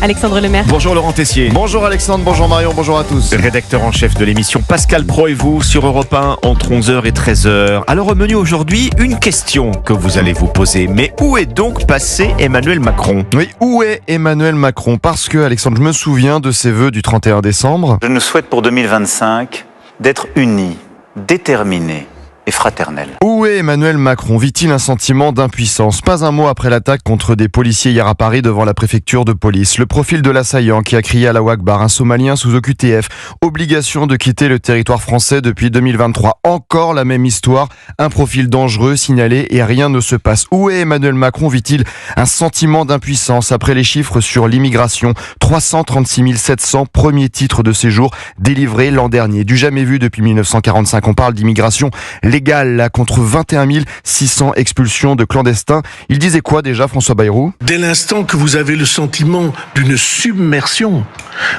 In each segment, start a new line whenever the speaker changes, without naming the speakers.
Alexandre Lemaire.
Bonjour Laurent Tessier.
Bonjour Alexandre, bonjour Marion, bonjour à tous.
Rédacteur en chef de l'émission Pascal Pro et vous sur Europe 1 entre 11h et 13h. Alors au menu aujourd'hui, une question que vous allez vous poser. Mais où est donc passé Emmanuel Macron ?
Oui, où est Emmanuel Macron ? Parce que Alexandre, je me souviens de ses vœux du 31 décembre.
Je nous souhaite pour 2025 d'être unis, déterminés et fraternels.
Où est Emmanuel Macron ? Vit-il un sentiment d'impuissance ? Pas un mot après l'attaque contre des policiers hier à Paris devant la préfecture de police. Le profil de l'assaillant qui a crié Allahu Akbar, un Somalien sous OQTF. Obligation de quitter le territoire français depuis 2023. Encore la même histoire. Un profil dangereux signalé et rien ne se passe. Où est Emmanuel Macron ? Vit-il un sentiment d'impuissance après les chiffres sur l'immigration ? 336 700 premiers titres de séjour délivrés l'an dernier. Du jamais vu depuis 1945. On parle d'immigration légale là, contre 21 600 expulsions de clandestins. Il disait quoi déjà, François Bayrou ?
Dès l'instant que vous avez le sentiment d'une submersion,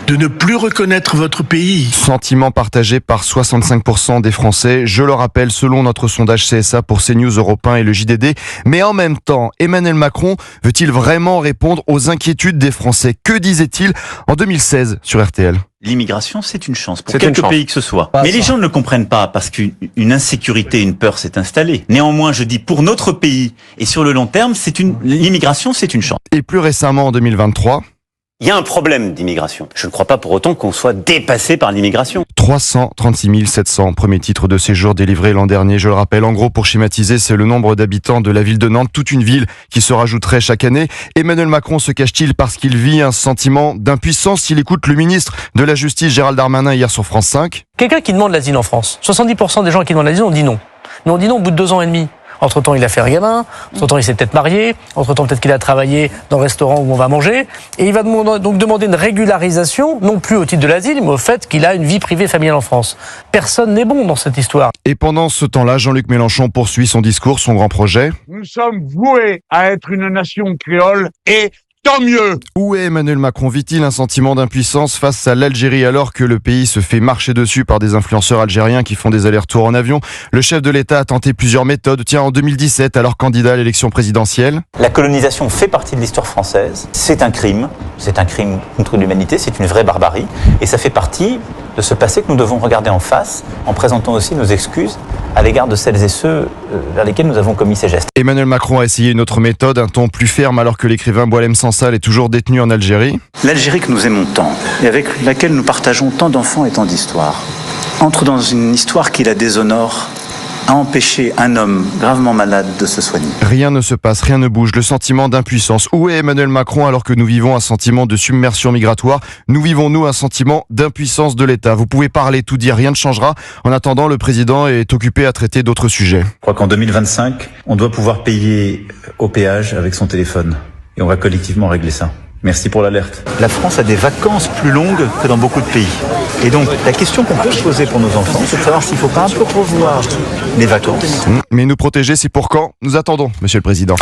de ne plus reconnaître votre pays.
Sentiment partagé par 65% des Français. Je le rappelle, selon notre sondage CSA pour CNews, Europe 1 et le JDD. Mais en même temps, Emmanuel Macron veut-il vraiment répondre aux inquiétudes des Français ? Que disait-il en 2016 sur RTL ?
L'immigration, c'est une chance pour
C'est
quelque
une chance.
pays que ce soit. Mais les gens ne le comprennent pas parce qu'une insécurité, une peur s'est installée. Néanmoins, je dis pour notre pays et sur le long terme, l'immigration, c'est une chance.
Et plus récemment, en 2023...
Il y a un problème d'immigration. Je ne crois pas pour autant qu'on soit dépassé par l'immigration.
336 700 premiers titres de séjour délivrés l'an dernier, je le rappelle. En gros, pour schématiser, c'est le nombre d'habitants de la ville de Nantes, toute une ville qui se rajouterait chaque année. Emmanuel Macron se cache-t-il parce qu'il vit un sentiment d'impuissance s'il écoute le ministre de la Justice, Gérald Darmanin, hier sur France 5 ?
Quelqu'un qui demande l'asile en France, 70% des gens qui demandent l'asile ont dit non. Mais on dit non au bout de 2 ans et demi. Entre-temps, il a fait un gamin, entre-temps, il s'est peut-être marié, entre-temps, peut-être qu'il a travaillé dans le restaurant où on va manger, et il va donc demander une régularisation, non plus au titre de l'asile, mais au fait qu'il a une vie privée familiale en France. Personne n'est bon dans cette histoire.
Et pendant ce temps-là, Jean-Luc Mélenchon poursuit son discours, son grand projet.
Nous sommes voués à être une nation créole et tant mieux.
Où est Emmanuel Macron ? Vit-il un sentiment d'impuissance face à l'Algérie alors que le pays se fait marcher dessus par des influenceurs algériens qui font des allers-retours en avion ? Le chef de l'État a tenté plusieurs méthodes. Tiens, en 2017, alors candidat à l'élection présidentielle.
La colonisation fait partie de l'histoire française. C'est un crime contre l'humanité, c'est une vraie barbarie. Et ça fait partie de ce passé que nous devons regarder en face en présentant aussi nos excuses à l'égard de celles et ceux vers lesquels nous avons commis ces gestes.
Emmanuel Macron a essayé une autre méthode, un ton plus ferme alors que l'écrivain Boualem Sansal est toujours détenu en Algérie.
L'Algérie que nous aimons tant et avec laquelle nous partageons tant d'enfants et tant d'histoires entre dans une histoire qui la déshonore, a empêché un homme gravement malade de se soigner.
Rien ne se passe, rien ne bouge, le sentiment d'impuissance. Où est Emmanuel Macron alors que nous vivons un sentiment de submersion migratoire ? Nous vivons, nous, un sentiment d'impuissance de l'État. Vous pouvez parler, tout dire, rien ne changera. En attendant, le président est occupé à traiter d'autres sujets.
Je crois qu'en 2025, on doit pouvoir payer au péage avec son téléphone. Et on va collectivement régler ça. Merci pour l'alerte. La France a des vacances plus longues que dans beaucoup de pays. Et donc, la question qu'on peut se poser pour nos enfants, c'est de savoir s'il ne faut pas un peu revoir les vacances.
Mais nous protéger, c'est pour quand ? Nous attendons, Monsieur le Président.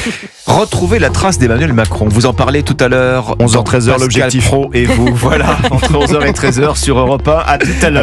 Retrouvez la trace d'Emmanuel Macron. Vous en parlez tout à l'heure.
11h, 13h,
Pascal
l'objectif.
Pro et vous, voilà, entre 11h et 13h sur Europe 1. À tout à l'heure.